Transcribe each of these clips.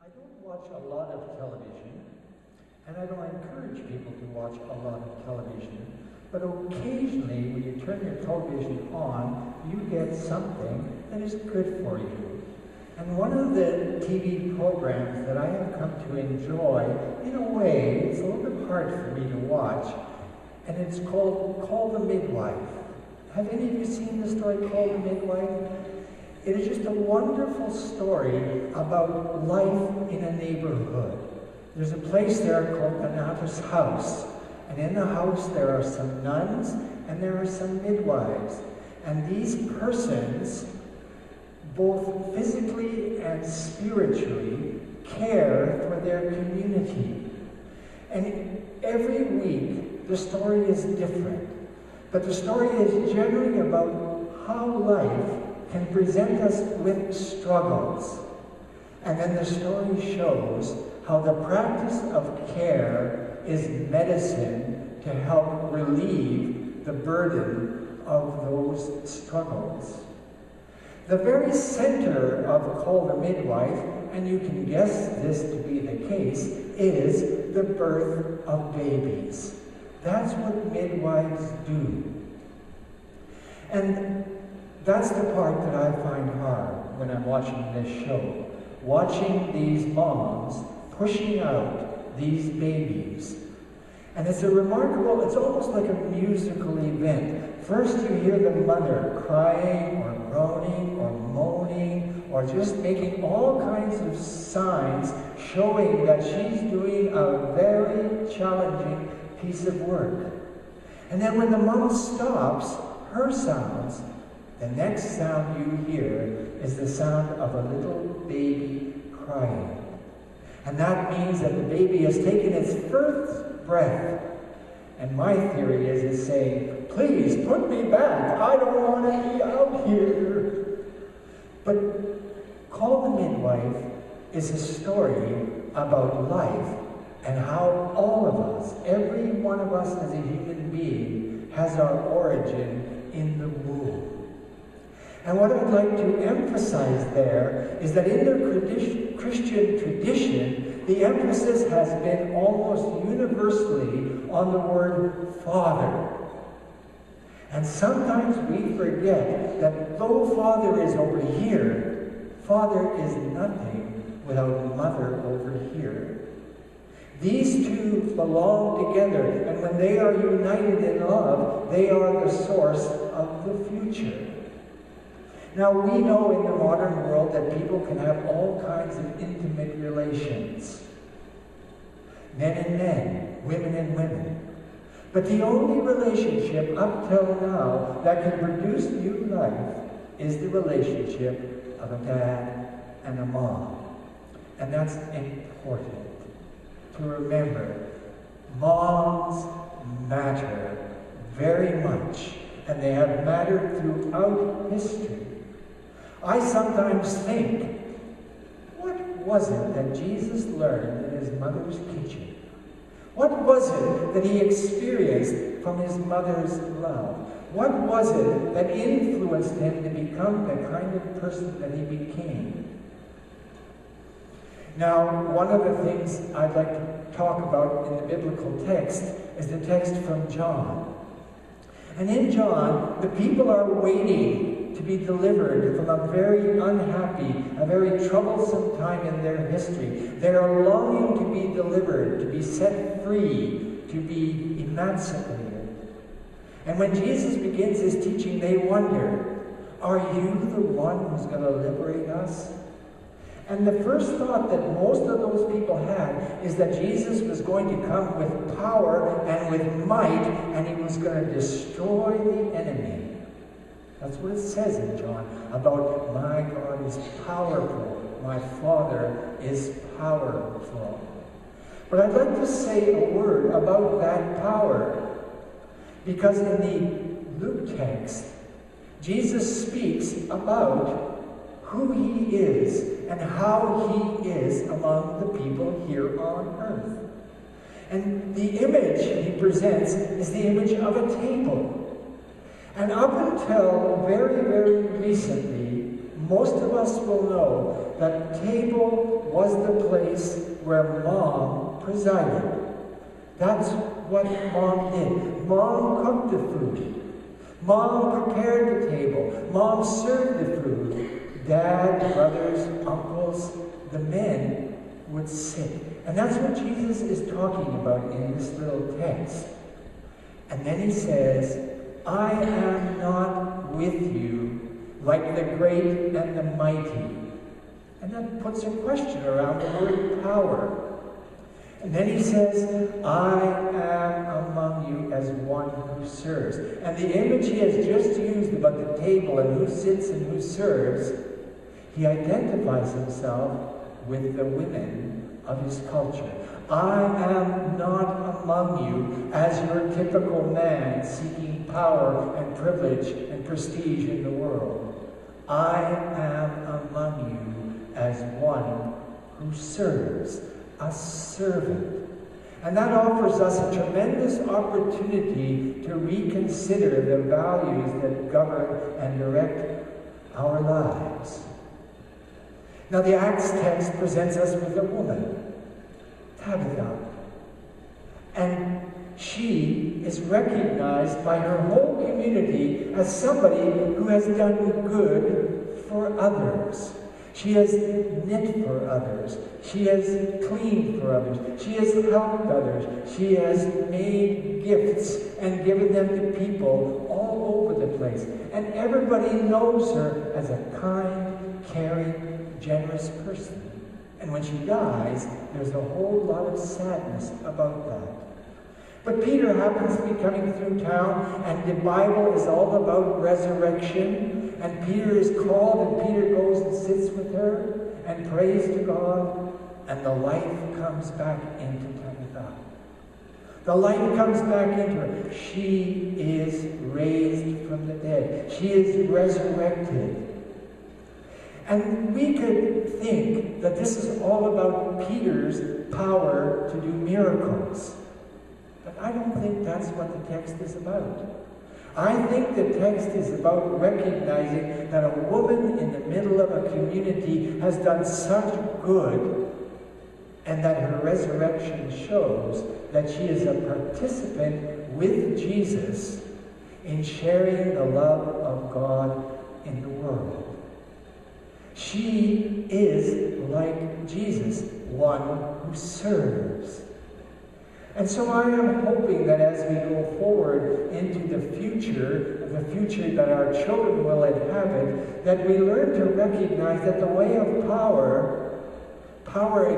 I don't watch a lot of television, and I don't encourage people to watch a lot of television, but occasionally when you turn your television on, you get something that is good for you. And one of the TV programs that I have come to enjoy, in a way, it's a little bit hard for me to watch, and it's called Call the Midwife. Have any of you seen the story Call the Midwife? It is just a wonderful story about life in a neighborhood. There's a place there called Donatus House, and in the house there are some nuns and there are some midwives. And these persons, both physically and spiritually, care for their community. And every week the story is different, but the story is generally about how life can present us with struggles. And then the story shows how the practice of care is medicine to help relieve the burden of those struggles. The very center of Call the Midwife, and you can guess this to be the case, is the birth of babies. That's what midwives do. And that's the part that I find hard when I'm watching this show. Watching these moms pushing out these babies. And it's a remarkable, it's almost like a musical event. First you hear the mother crying or groaning or moaning or just making all kinds of signs showing that she's doing a very challenging piece of work. And then when the mom stops her sounds, the next sound you hear is the sound of a little baby crying. And that means that the baby has taken its first breath. And my theory is it's saying, please put me back. I don't want to be out here. But Call the Midwife is a story about life and how all of us, every one of us as a human being, has our origin in the womb. And what I'd like to emphasize there is that in the Christian tradition, the emphasis has been almost universally on the word Father. And sometimes we forget that though Father is over here, Father is nothing without Mother over here. These two belong together, and when they are united in love, they are the source of the future. Now, we know in the modern world that people can have all kinds of intimate relations. Men and men, women and women. But the only relationship up till now that can produce new life is the relationship of a dad and a mom. And that's important to remember. Moms matter very much, and they have mattered throughout history. I sometimes think, what was it that Jesus learned in his mother's kitchen? What was it that he experienced from his mother's love? What was it that influenced him to become the kind of person that he became? Now, one of the things I'd like to talk about in the biblical text is the text from John. And in John, the people are waiting to be delivered from a very unhappy, a very troublesome time in their history. They are longing to be delivered, to be set free, to be emancipated. And when Jesus begins his teaching, they wonder, are you the one who's going to liberate us? And the first thought that most of those people had is that Jesus was going to come with power and with might, and he was going to destroy the enemy. That's what it says in John about my God is powerful, my Father is powerful. But I'd like to say a word about that power, because in the Luke text, Jesus speaks about who he is and how he is among the people here on earth. And the image he presents is the image of a table. And up until very, very recently, most of us will know that table was the place where Mom presided. That's what Mom did. Mom cooked the food. Mom prepared the table. Mom served the food. Dad, brothers, uncles, the men would sit. And that's what Jesus is talking about in this little text. And then he says, I am not with you like the great and the mighty. And that puts a question around the word power. And then he says, I am among you as one who serves. And the image he has just used about the table and who sits and who serves, he identifies himself with the women of his culture. I am not among you as your typical man seeking power and privilege and prestige in the world. I am among you as one who serves, a servant. And that offers us a tremendous opportunity to reconsider the values that govern and direct our lives. Now the Acts text presents us with a woman, Tabitha. And she is recognized by her whole community as somebody who has done good for others. She has knit for others. She has cleaned for others. She has helped others. She has made gifts and given them to people all over the place. And everybody knows her as a kind, caring, generous person. And when she dies, there's a whole lot of sadness about that. But Peter happens to be coming through town, and the Bible is all about resurrection. And Peter is called, and Peter goes and sits with her and prays to God, and the life comes back into Tabitha. The life comes back into her. She is raised from the dead. She is resurrected. And we could think that this is all about Peter's power to do miracles. But I don't think that's what the text is about. I think the text is about recognizing that a woman in the middle of a community has done such good, and that her resurrection shows that she is a participant with Jesus in sharing the love of God in the world. She is like Jesus, one who serves. And so I am hoping that as we go forward into the future that our children will inhabit, that we learn to recognize that the way of power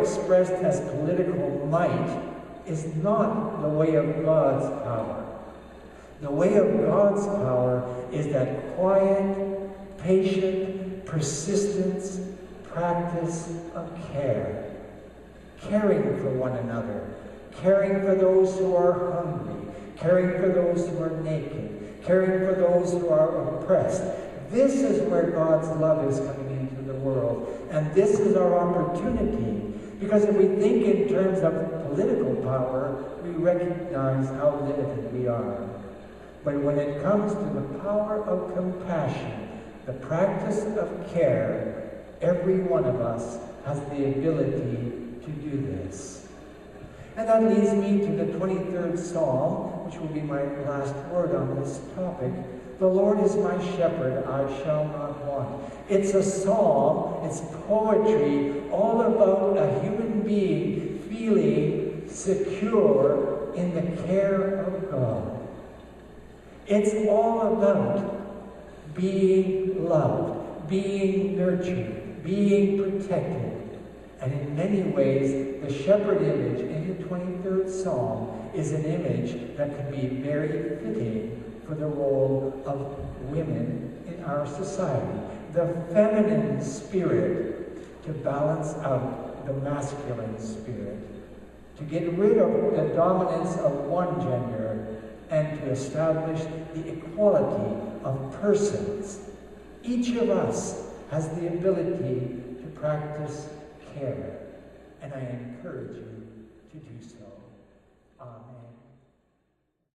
expressed as political might, is not the way of God's power. The way of God's power is that quiet, patient, persistence, practice of care. Caring for one another. Caring for those who are hungry, caring for those who are naked, caring for those who are oppressed. This is where God's love is coming into the world. And this is our opportunity. Because if we think in terms of political power, we recognize how limited we are. But when it comes to the power of compassion, the practice of care, every one of us has the ability to do this. And that leads me to the 23rd Psalm, which will be my last word on this topic. The Lord is my shepherd, I shall not want. It's a psalm, it's poetry, all about a human being feeling secure in the care of God. It's all about being loved, being nurtured, being protected. And in many ways, the shepherd image in the 23rd Psalm is an image that can be very fitting for the role of women in our society. The feminine spirit to balance out the masculine spirit. To get rid of the dominance of one gender and to establish the equality of persons. Each of us has the ability to practice care, and I encourage you